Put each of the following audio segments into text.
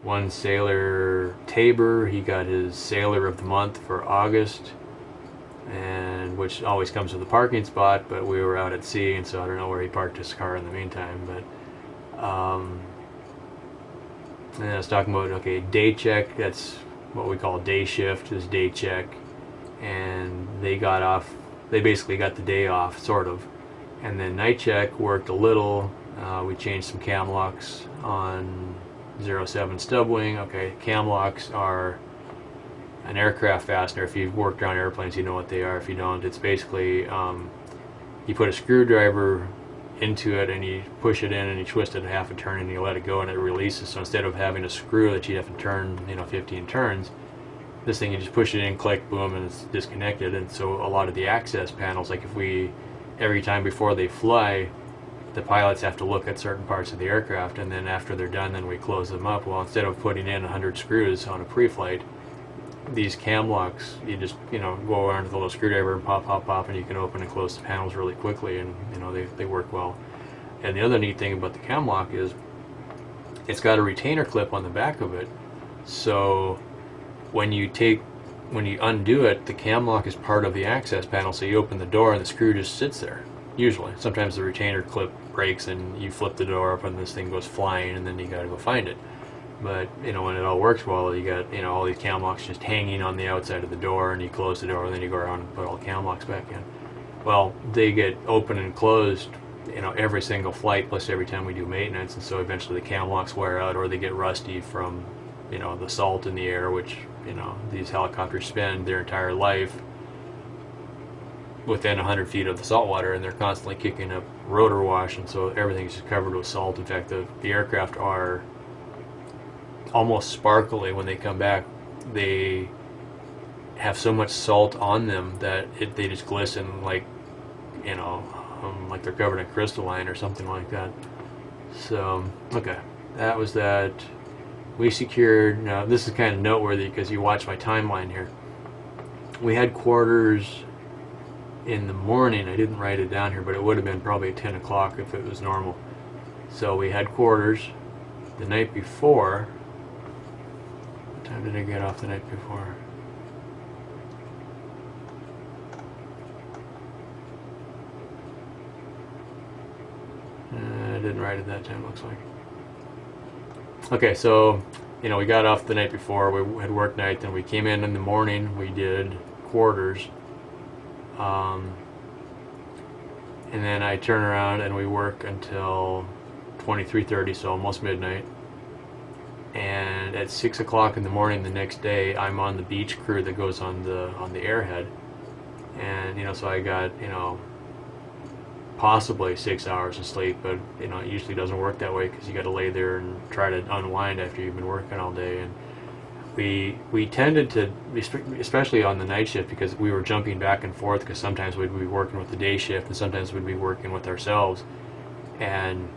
One sailor, Tabor, he got his Sailor of the Month for August, and which always comes with a parking spot, but we were out at sea, and so I don't know where he parked his car in the meantime. But and I was talking about, okay, day check, that's what we call day shift, is day check, and they got off, they basically got the day off, sort of. And then night check worked a little. We changed some cam locks on 07 stub wing. Okay, cam locks are an aircraft fastener. If you've worked around airplanes, you know what they are. If you don't, it's basically you put a screwdriver into it and you push it in and you twist it half a turn and you let it go and it releases. So instead of having a screw that you have to turn, 15 turns, this thing you just push it in, click, boom, and it's disconnected. And so a lot of the access panels, like every time before they fly, the pilots have to look at certain parts of the aircraft, and then after they're done, then we close them up. Well, instead of putting in 100 screws on a pre-flight, these cam locks, you just go around with a little screwdriver and pop, and you can open and close the panels really quickly, and they work well. And the other neat thing about the cam lock is it's got a retainer clip on the back of it, so when you undo it, the cam lock is part of the access panel, so you open the door and the screw just sits there. Usually, sometimes the retainer clip breaks and you flip the door up and this thing goes flying, and then you got to go find it. But when it all works well, you got all these cam locks just hanging on the outside of the door, and you close the door, and then you go around and put all the cam locks back in. Well, they get open and closed, every single flight, plus every time we do maintenance, and so eventually the cam locks wear out, or they get rusty from the salt in the air, which these helicopters spend their entire life within 100 feet of the salt water, and they're constantly kicking up rotor wash, and so everything's just covered with salt. In fact, the aircraft are almost sparkly when they come back. They have so much salt on them that they just glisten like like they're covered in crystalline or something like that. So okay, that was that. We secured, now this is kind of noteworthy because you watch my timeline here. We had quarters in the morning. I didn't write it down here, but it would have been probably 10 o'clock if it was normal. So we had quarters the night before. What time did I get off the night before? I didn't write it that time, looks like. Okay, so we got off the night before. We had work night, then we came in the morning. We did quarters, and then I turn around and we work until 23:30, so almost midnight. And at 6 o'clock in the morning the next day, I'm on the beach crew that goes on the airhead, and so I got possibly 6 hours of sleep, but it usually doesn't work that way because you got to lay there and try to unwind after you've been working all day. And we tended to, especially on the night shift, because we were jumping back and forth, because sometimes we'd be working with the day shift and sometimes we'd be working with ourselves, and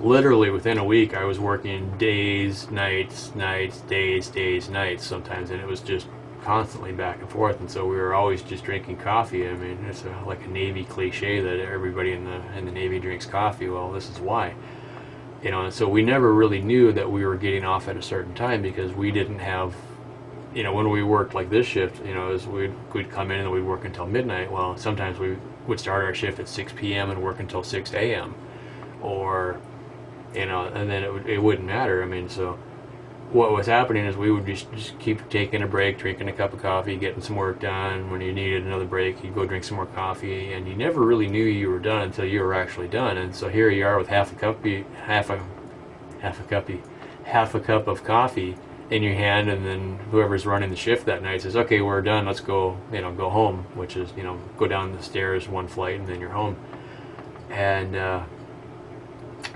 literally within a week I was working days, nights, days, nights sometimes, and it was just constantly back and forth. And so we were always just drinking coffee. I mean, it's like a Navy cliche that everybody in the Navy drinks coffee. Well, this is why. And so we never really knew that we were getting off at a certain time, because we didn't have, when we worked like this shift, as we'd come in and we'd work until midnight. Well, sometimes we would start our shift at 6 p.m. and work until 6 a.m. or and then it wouldn't matter. I mean, so what was happening is we would just keep taking a break, drinking a cup of coffee, getting some work done. When you needed another break, you'd go drink some more coffee, and you never really knew you were done until you were actually done. And so here you are with half a cup of coffee in your hand, and then whoever's running the shift that night says, "Okay, we're done. Let's go. Go home." Which is, go down the stairs one flight, and then you're home. And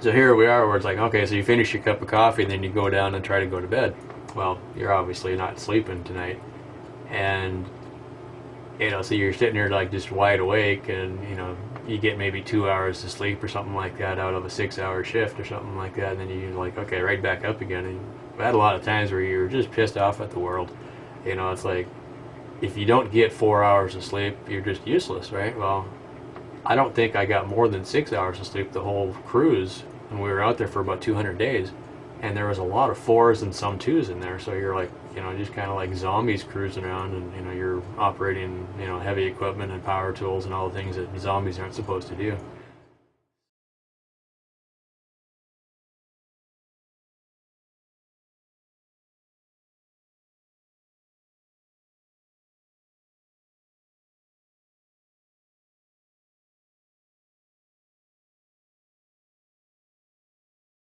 so here we are, where it's like, okay, so you finish your cup of coffee and then you go down and try to go to bed. Well, you're obviously not sleeping tonight, and so you're sitting there like just wide awake, and you get maybe 2 hours of sleep or something like that out of a 6-hour shift or something like that, and then you're like, okay, right back up again. And I had a lot of times where you're just pissed off at the world. It's like, if you don't get 4 hours of sleep, you're just useless, right? Well, I don't think I got more than 6 hours of sleep the whole cruise, and we were out there for about 200 days. and there was a lot of 4s and some 2s in there. So you're like, you know, just kind of like zombies cruising around, and you know, you're operating, you know, heavy equipment and power tools and all the things that zombies aren't supposed to do.